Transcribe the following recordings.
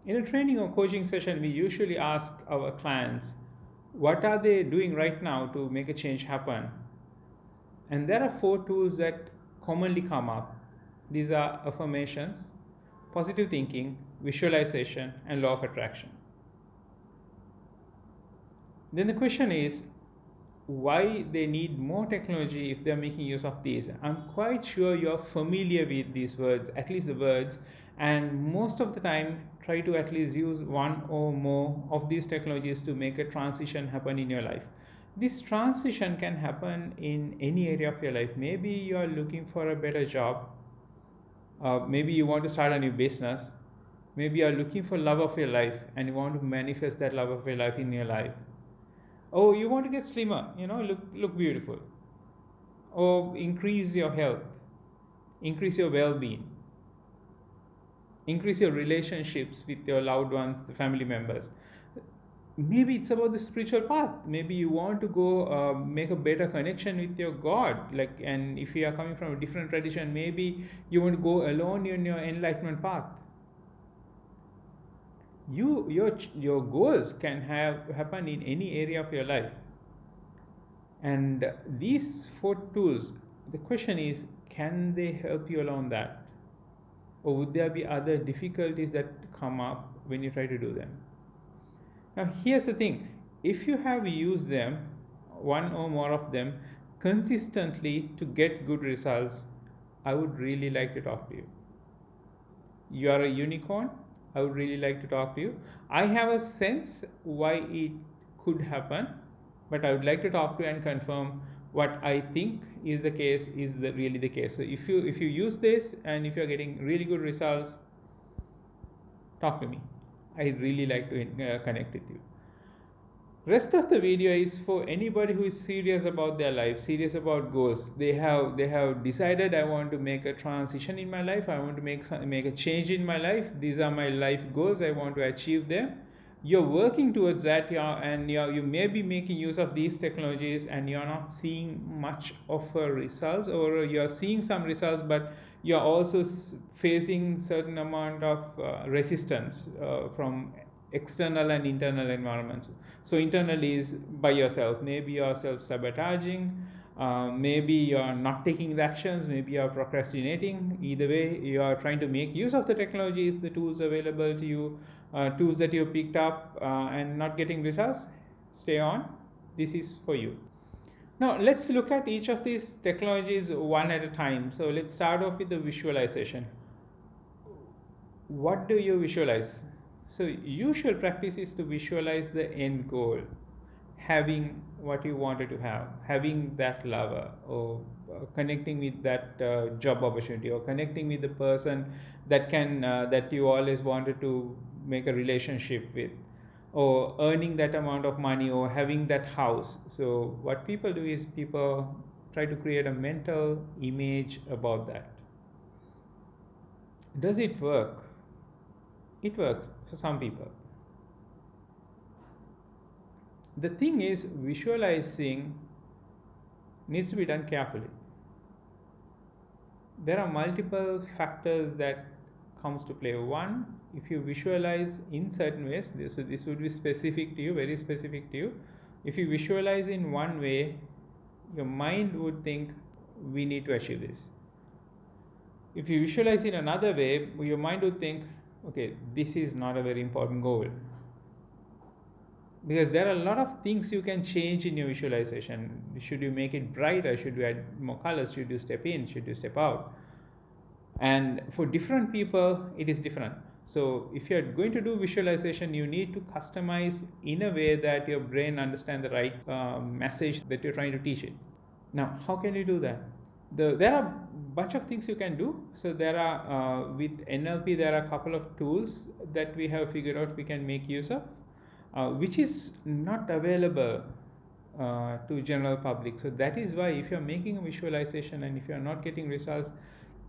In a training or coaching session, we usually ask our clients, what are they doing right now to make a change happen? And there are 4 tools that commonly come up. These are affirmations, positive thinking, visualization, and law of attraction. Then the question is, why they need more technology if they're making use of these. I'm quite sure you're familiar with these words, at least the words, and most of the time try to at least use one or more of these technologies to make a transition happen in your life. This transition can happen in any area of your life. Maybe you're looking for a better job, maybe you want to start a new business, maybe you're looking for love of your life and you want to manifest that love of your life in your life. Oh, you want to get slimmer, look beautiful. Or increase your health, increase your well-being, increase your relationships with your loved ones, the family members. Maybe it's about the spiritual path. Maybe you want to go make a better connection with your God. And if you are coming from a different tradition, maybe you want to go alone in your enlightenment path. Your goals can happen in any area of your life. And these 4 tools, the question is, can they help you along that? Or would there be other difficulties that come up when you try to do them? Now, here's the thing. If you have used them, one or more of them, consistently to get good results, I would really like to talk to you. You are a unicorn. I would really like to talk to you. I have a sense why it could happen, but I would like to talk to you and confirm what I think is the case is really the case. So if you use this and if you're getting really good results, talk to me. I'd really like to connect with you. Rest of the video is for anybody who is serious about their life, serious about goals. They have decided, I want to make a transition in my life, I want to make a change in my life, these are my life goals, I want to achieve them. You're working towards that, and you may be making use of these technologies and you're not seeing much of results, or you're seeing some results, but you're also facing certain amount of resistance from external and internal environments. So internal is by yourself. Maybe you're self-sabotaging, maybe you're not taking the actions, maybe you're procrastinating. Either way, you are trying to make use of the technologies, the tools available to you, tools that you picked up and not getting results. Stay on. This is for you. Now let's look at each of these technologies one at a time. So let's start off with the visualization. What do you visualize? So usual practice is to visualize the end goal, having what you wanted to have, having that lover, or connecting with that job opportunity, or connecting with the person that that you always wanted to make a relationship with, or earning that amount of money, or having that house. So what people do is people try to create a mental image about that. Does it work? It works for some people. The thing is, visualizing needs to be done carefully. There are multiple factors that comes to play. One, if you visualize in certain ways, this would be specific to you, very specific to you. If you visualize in one way, your mind would think, we need to achieve this. If you visualize in another way, your mind would think, okay, this is not a very important goal. Because there are a lot of things you can change in your visualization. Should you make it brighter? Should you add more colors? Should you step in? Should you step out? And for different people, it is different. So if you're going to do visualization, you need to customize in a way that your brain understands the right message that you're trying to teach it. Now, how can you do that? There are a bunch of things you can do. So there are, with NLP, there are a couple of tools that we have figured out we can make use of, which is not available to general public. So that is why if you're making a visualization and if you're not getting results,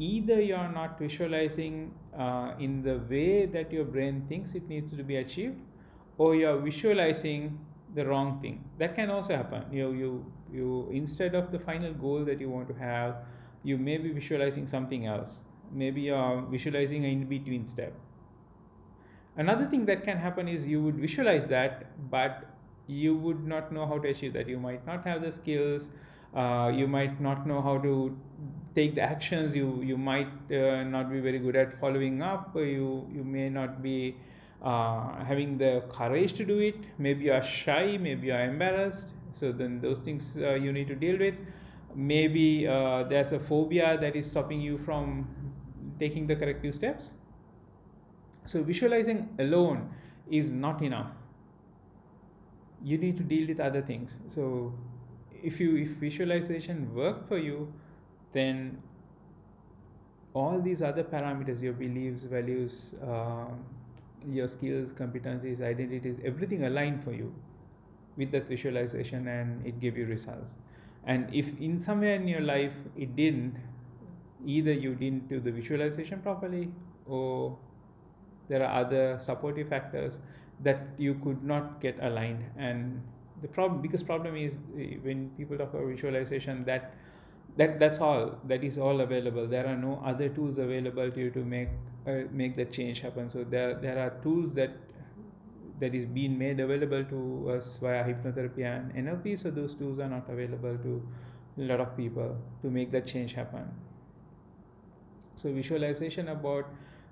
either you're not visualizing in the way that your brain thinks it needs to be achieved, or you're visualizing the wrong thing. That can also happen. You instead of the final goal that you want to have, you may be visualizing something else. Maybe you're visualizing an in-between step. Another thing that can happen is you would visualize that, but you would not know how to achieve that. You might not have the skills, you might not know how to take the actions, you might not be very good at following up, you may not be having the courage to do it, maybe you are shy, maybe you are embarrassed. So then those things you need to deal with. Maybe there's a phobia that is stopping you from taking the corrective steps. So visualizing alone is not enough. You need to deal with other things. So if visualization work for you, then all these other parameters, your beliefs, values, your skills, competencies, identities, everything aligned for you with that visualization, and it gave you results. And if in somewhere in your life it didn't, either you didn't do the visualization properly, or there are other supportive factors that you could not get aligned. And the biggest problem is when people talk about visualization, that's all that is all available. There are no other tools available to you to make the change happen. So there are tools that is being made available to us via hypnotherapy and NLP. So those tools are not available to a lot of people to make that change happen. So visualization about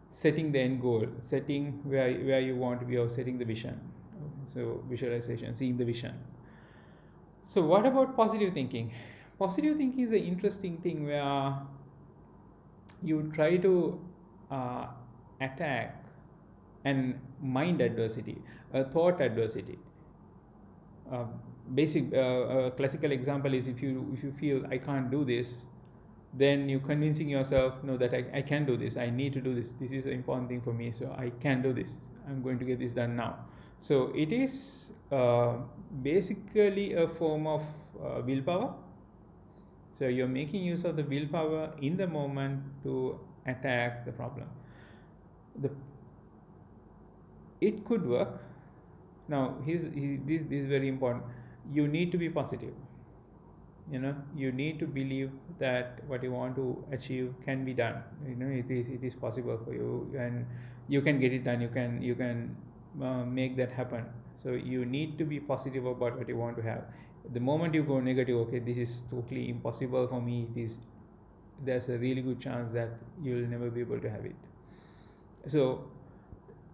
setting the end goal, setting where you want to be, or setting the vision. So visualization, seeing the vision. So what about positive thinking? Positive thinking is an interesting thing where you try to attack and mind adversity, thought adversity. Basic classical example is if you feel I can't do this, then you're convincing yourself, no, that I can do this, I need to do this, this is an important thing for me, so I can do this, I'm going to get this done now. So it is basically a form of willpower. So you're making use of the willpower in the moment to attack the problem. It could work. Now this is very important. You need to be positive. You need to believe that what you want to achieve can be done. It is possible for you, and you can get it done. You can make that happen. So you need to be positive about what you want to have. The moment you go negative, okay, this is totally impossible for me, there's a really good chance that you'll never be able to have it. So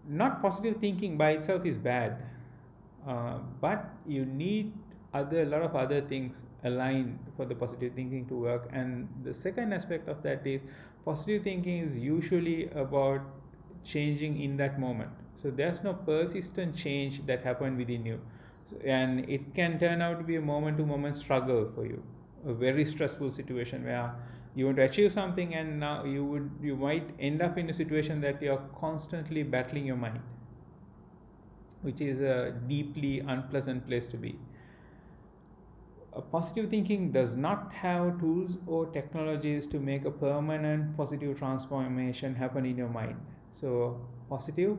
not positive thinking by itself is bad, but you need a lot of other things aligned for the positive thinking to work. And the second aspect of that is positive thinking is usually about changing in that moment. So there's no persistent change that happened within you, and it can turn out to be a moment to moment struggle for you, a very stressful situation where you want to achieve something, and now you might end up in a situation that you're constantly battling your mind, which is a deeply unpleasant place to be. Positive thinking does not have tools or technologies to make a permanent positive transformation happen in your mind. So positive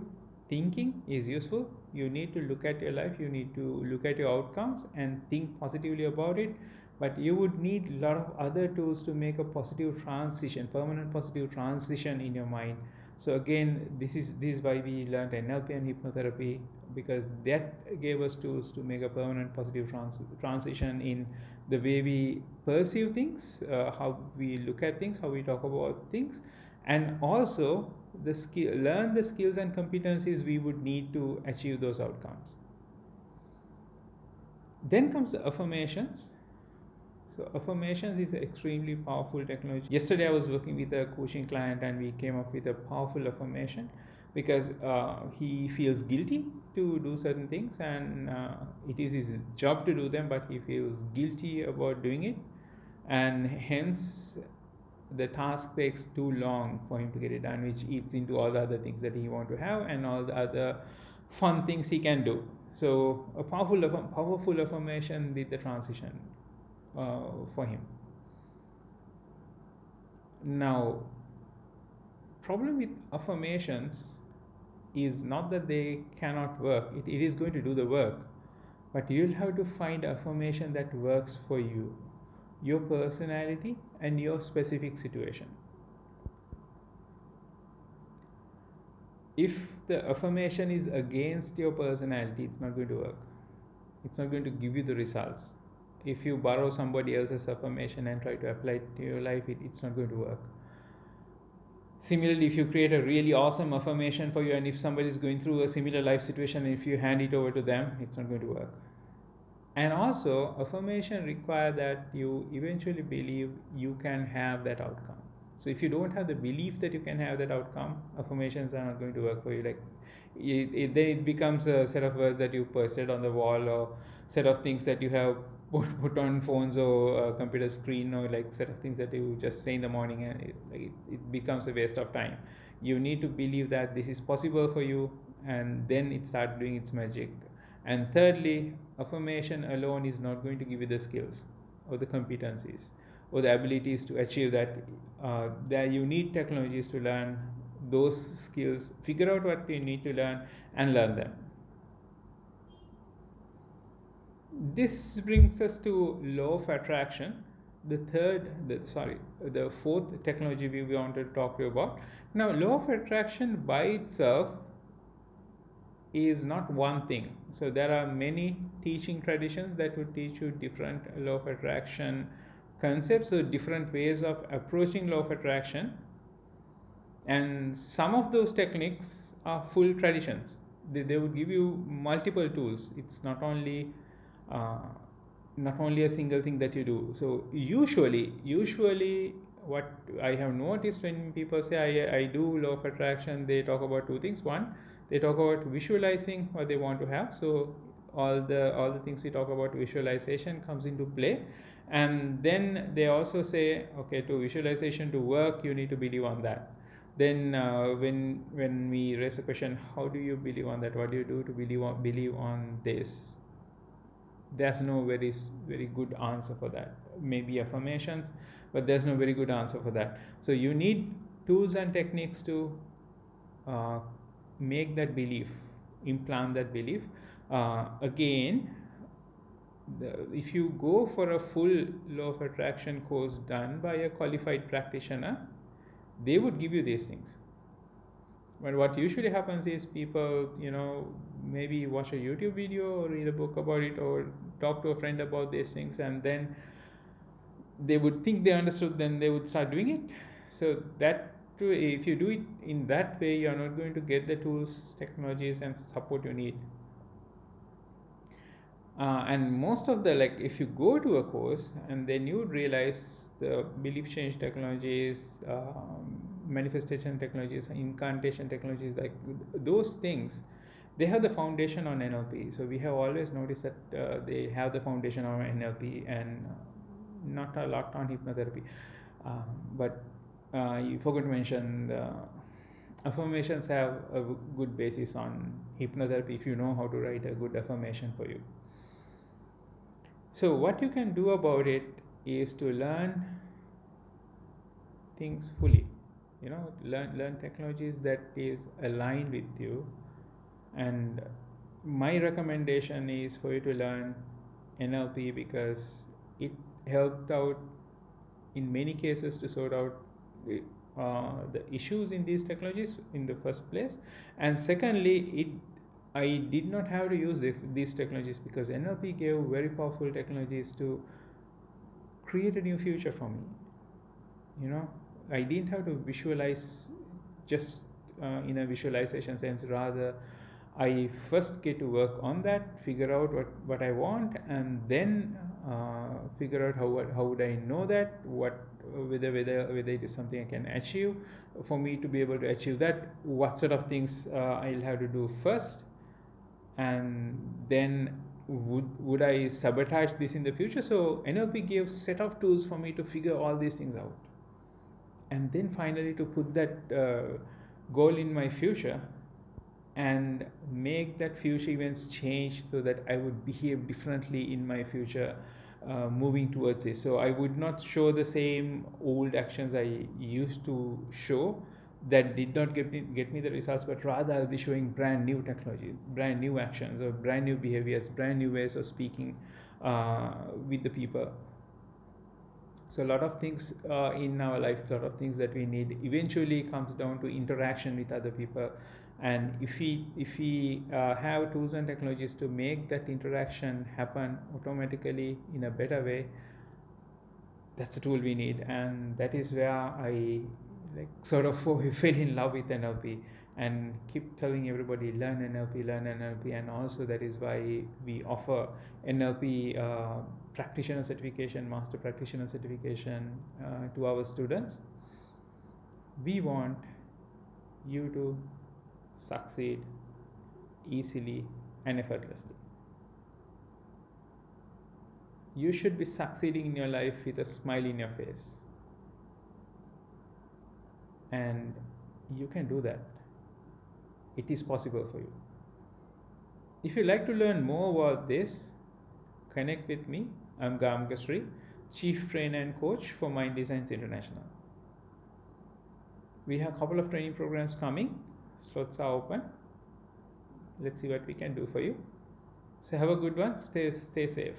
thinking is useful. You need to look at your life, you need to look at your outcomes and think positively about it, but you would need a lot of other tools to make a positive transition, permanent positive transition in your mind. So again, this is why we learned NLP and hypnotherapy, because that gave us tools to make a permanent positive transition in the way we perceive things, how we look at things, how we talk about things, and also learn the skills and competencies we would need to achieve those outcomes. Then comes the affirmations. So affirmations is an extremely powerful technology. Yesterday I was working with a coaching client and we came up with a powerful affirmation, because he feels guilty to do certain things, and it is his job to do them, but he feels guilty about doing it, and hence the task takes too long for him to get it done, which eats into all the other things that he wants to have and all the other fun things he can do. So a powerful affirmation did the transition for him. Now, problem with affirmations is not that they cannot work. It is going to do the work, but you'll have to find affirmation that works for you, your personality and your specific situation. If the affirmation is against your personality, it's not going to work. It's not going to give you the results. If you borrow somebody else's affirmation and try to apply it to your life, it's not going to work. Similarly, if you create a really awesome affirmation for you, and if somebody is going through a similar life situation, if you hand it over to them, it's not going to work. And also, affirmation require that you eventually believe you can have that outcome. So if you don't have the belief that you can have that outcome, affirmations are not going to work for you. Like then it becomes a set of words that you pasted on the wall, or set of things that you have put on phones or computer screen, or like set of things that you just say in the morning, and it becomes a waste of time. You need to believe that this is possible for you, and then it starts doing its magic. And thirdly, affirmation alone is not going to give you the skills or the competencies or the abilities to achieve that. There you need technologies to learn those skills, figure out what you need to learn, and learn them. This brings us to law of attraction. The fourth technology we wanted to talk to you about. Now, law of attraction by itself is not one thing. So there are many teaching traditions that would teach you different law of attraction concepts, or different ways of approaching law of attraction. And some of those techniques are full traditions. They would give you multiple tools. It's not only a single thing that you do. So usually what I have noticed when people say I do law of attraction, they talk about two things. One, they talk about visualizing what they want to have. So all the things we talk about, visualization comes into play. And then they also say, okay, to visualization to work, you need to believe on that. Then when we raise a question, how do you believe on that? What do you do to believe on this? There's no very good answer for that. Maybe affirmations, but there's no very good answer for that. So you need tools and techniques to make that belief, implant that belief. Again, if you go for a full law of attraction course done by a qualified practitioner, they would give you these things. But what usually happens is people, maybe watch a YouTube video or read a book about it, or talk to a friend about these things, and then they would think they understood, then they would start doing it. So that if you do it in that way, you are not going to get the tools, technologies, and support you need. And most of if you go to a course, and then you would realize the belief change technologies, manifestation technologies, incantation technologies, like those things, they have the foundation on NLP. So we have always noticed that they have the foundation on NLP, and not a lot on hypnotherapy. But you forgot to mention the affirmations have a good basis on hypnotherapy, if you know how to write a good affirmation for you. So what you can do about it is to learn things fully. Learn technologies that is aligned with you. And my recommendation is for you to learn NLP, because it helped out in many cases to sort out the issues in these technologies in the first place. And secondly, I did not have to use these technologies, because NLP gave very powerful technologies to create a new future for me. I didn't have to visualize just in a visualization sense. Rather, I first get to work on that, figure out what I want, and then figure out how would I know that, whether it is something I can achieve. For me to be able to achieve that, what sort of things I'll have to do first, and then would I sabotage this in the future. So NLP gave set of tools for me to figure all these things out, and then finally to put that goal in my future, and make that future events change, so that I would behave differently in my future, moving towards it. So I would not show the same old actions I used to show that did not get me the results, but rather I'll be showing brand new technology, brand new actions, or brand new behaviors, brand new ways of speaking with the people. So a lot of things in our life, a lot of things that we need eventually comes down to interaction with other people. And if we have tools and technologies to make that interaction happen automatically in a better way, that's a tool we need. And that is where I like sort of fell in love with NLP and keep telling everybody learn NLP. And also that is why we offer NLP practitioner certification, master practitioner certification to our students. We want you to succeed easily and effortlessly. You should be succeeding in your life with a smile in your face. And you can do that. It is possible for you. If you'd like to learn more about this, connect with me. I'm Gamgasri, Chief Trainer and Coach for Mind Designs International. We have a couple of training programs coming. Slots are open. Let's see what we can do for you. So have a good one. Stay safe.